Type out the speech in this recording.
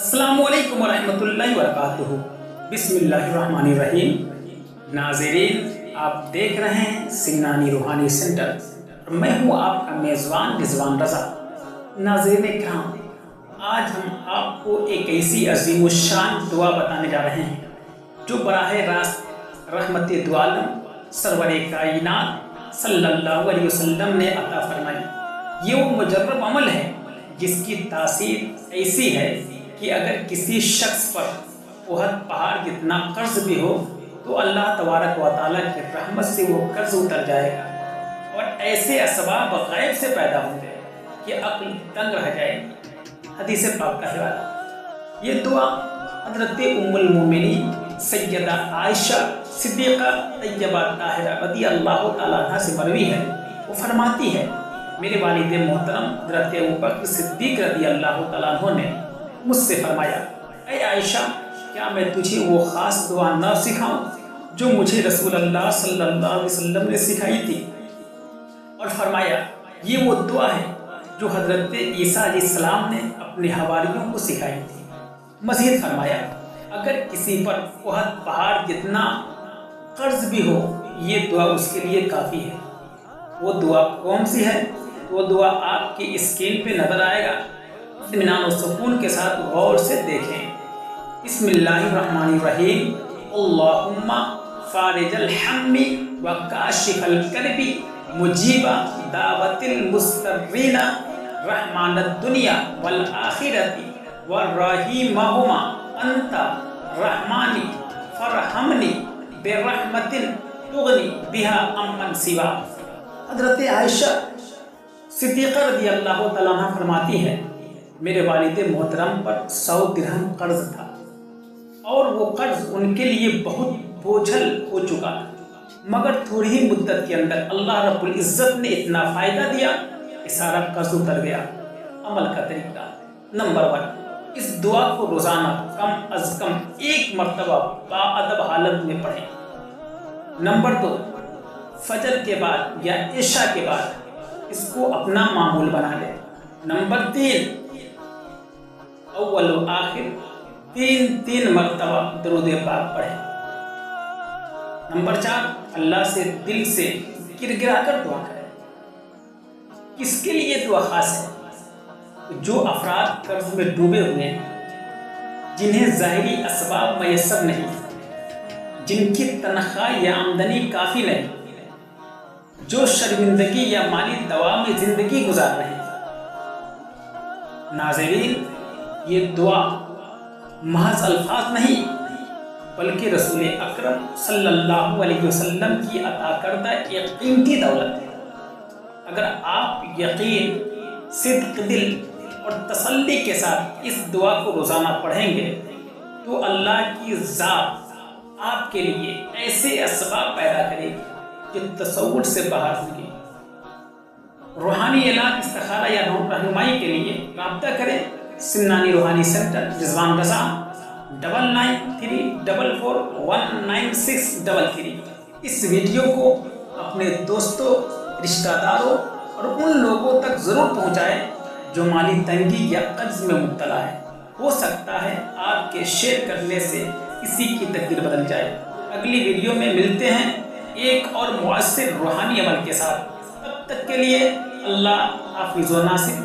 अस्सलाम वालेकुम वरहमतुल्लाहि वबरकातुहू। बिस्मिल्लाहिर्रहमानिर्रहीम। नाज़रीन, आप देख रहे हैं सिंगनानी रूहानी सेंटर और मैं हूँ आपका मेज़बान रिज़वान रज़ा। नाज़रीन इकराम, आज हम आपको एक ऐसी अज़ीमुश्शान दुआ बताने जा रहे हैं जो बराह रास्त रहमत दो आलम सरवर कायनात सल्लल्लाहु अलैहि वसल्लम ने अता फरमाई। ये वो मुजर्रब अमल है जिसकी तासीर ऐसी है कि अगर किसी शख्स पर उहद पहाड़ जितना कर्ज भी हो तो अल्लाह तबारक व तआला की रहमत से वो कर्ज उतर जाएगा और ऐसे असबाब गैब से पैदा होंगे कि अक्ल दंग रह जाएगी। हदीस पाक का हवाला। ये दुआ हज़रत उम्मुल मोमिनीन सैयदा आयशा सिद्दीक़ा तय्यबा ताहिरा रज़ी अल्लाह तआला अन्हा से मरवी है। वो फरमाती है, मेरे वालिद मोहतरम हज़रत अबू बकर सिद्दीक़ रज़ी अल्लाह तआला अन्हु ने मुझसे फरमाया, ऐ आयशा, क्या मैं तुझे वो ख़ास दुआ न सिखाऊं जो मुझे रसूल अल्लाह सल्लल्लाहु अलैहि वसल्लम ने सिखाई थी। और फरमाया, ये वो दुआ है जो हज़रत ईसा अलैहिस्सलाम ने अपने हवारियों को सिखाई थी। मज़ीद फरमाया, अगर किसी पर उहद पहाड़ जितना कर्ज भी हो ये दुआ उसके लिए काफ़ी है। वो दुआ कौन सी है? वो दुआ आपकी स्क्रीन पे नज़र आएगा। इत्मीनान और सुकून के साथ गौर से देखें। बिस्मिल्लाहिर्रहमानिर्रहीम। अल्लाहुम्मा फारिजल हम्मी व काशिफल करबी मुजीबा दावतिल मुस्तर्रीना रहमानद दुनिया वल आखिरती व रहीमहुमा अंता रहमानी फरहमनी बिरहमतिन तुगनी बिहा अम्मन सिवा। हज़रत आयशा सिद्दीक़ा रज़ी अल्लाह तआला अन्हा फरमाती है, मेरे वालिद मोहतरम पर 100 दिरहम कर्ज था और वो कर्ज उनके लिए बहुत बोझल हो चुका था, मगर थोड़ी ही मुद्दत के अंदर अल्लाह रब्बुल इज़्ज़त ने इतना फ़ायदा दिया कि सारा कर्ज उतर गया। अमल का तरीका नंबर 1, इस दुआ को रोज़ाना कम अज़ कम 1 मरतबा बाअदब हालत में पढ़ें। नंबर 2, फजर के बाद या इशा के बाद इसको अपना मामूल बना लें। नंबर 3, अव्वल व आखिर 3 मरतबा दरूद पाक पढ़ें। नंबर 4, अल्लाह से दिल से गिड़गिड़ा कर दुआ करें। किसके लिए दुआ खास है? जो अफराद कर्ज में डूबे हुए हैं, जिन्हें ज़ाहिरी असबाब मयस्सर नहीं, जिनकी तनख्वाह या आमदनी काफ़ी नहीं, जो शर्मिंदगी या माली दवा में ज़िंदगी गुजार रहे हैं। नाज़रीन, ये दुआ महज अल्फाज नहीं बल्कि रसूल अकरम सल्लल्लाहु अलैहि वसल्लम की अता करदा एक कीमती दौलत है। अगर आप यकीन, सिद्क दिल और तसल्ली के साथ इस दुआ को रोज़ाना पढ़ेंगे तो अल्लाह की ज़ात आपके लिए ऐसे असबाब पैदा करेगी जो तसव्वुर से बाहर होंगे। रूहानी इलाज, इस्तिखारा या रहनुमाई के लिए राब्ता करें सिंगनानी रूहानी सेंटर रिज़वान रज़ा 9934419633। इस वीडियो को अपने दोस्तों, रिश्तेदारों और उन लोगों तक ज़रूर पहुंचाएं जो माली तंगी या कर्ज में मुब्तला है। हो सकता है आपके शेयर करने से किसी की तकदीर बदल जाए। अगली वीडियो में मिलते हैं एक और मुअस्सिर रूहानी अमल के साथ। तब तक के लिए अल्लाह हाफ़िज़ व नासिर।